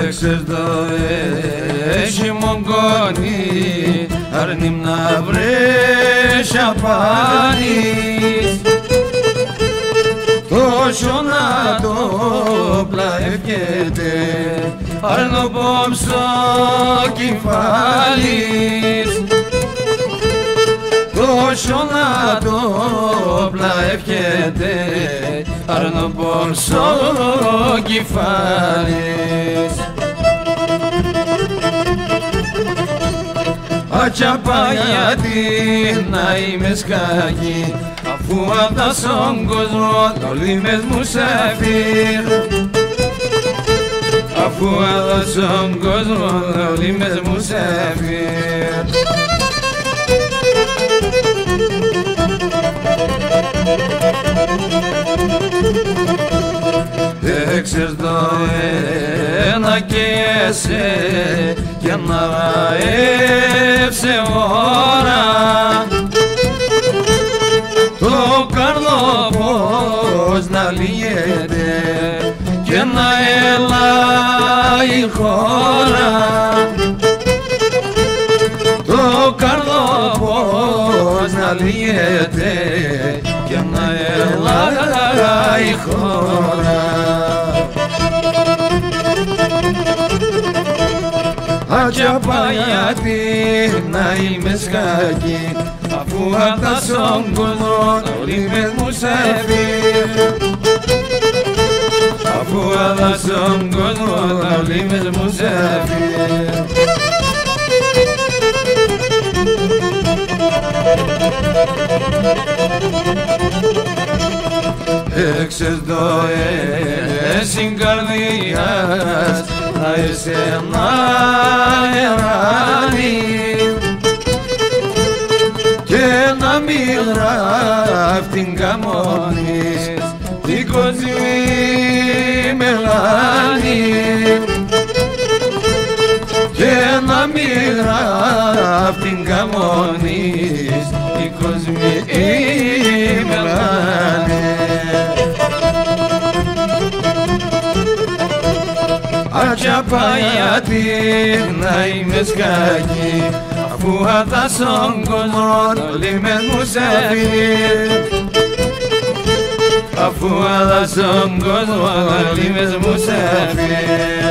Έξερ το έχει μογκόνι, αρνήμ να βρες απάνεις. Τόσο να το πλαευκέται, αρνο πόψο κεφάλις. Τόσο να το πλαευκέται, αρνο πόψο κεφάλις. Ατσαπά γιατί να είμαι σκάκι, αφού απ' τα στον κόσμο όλοι μες μουσαφίρ. Αφού απ' τα στον κόσμο όλοι μες μουσαφίρ. Έξερ το ένα και εσέ και να έψε ώρα το καρδό πως να λύεται και να έλα η χώρα. Το καρδό πως να λύεται και να έλα η χώρα. Ατσαπά γιατί να είμαι σκάκι, αφού απ' τα στον κόσμο όλοι μες μουσαφίρ. Αφού απ' τα στον κόσμο όλοι μες μουσαφίρ. Έξερ το εσύν καρδιάς να είσαι ένα εράνι και να μην ράφτην καμώνεις την κοσμή μελάνη και να μην ράφτην καμώνεις την κοσμή μελάνη. Ατσαπά γιατί να είμαι σκάκι, αφού απ' τα στον κόσμο όλοι μες μουσαφίρ. Αφού απ' τα στον κόσμο όλοι μες μουσαφίρ.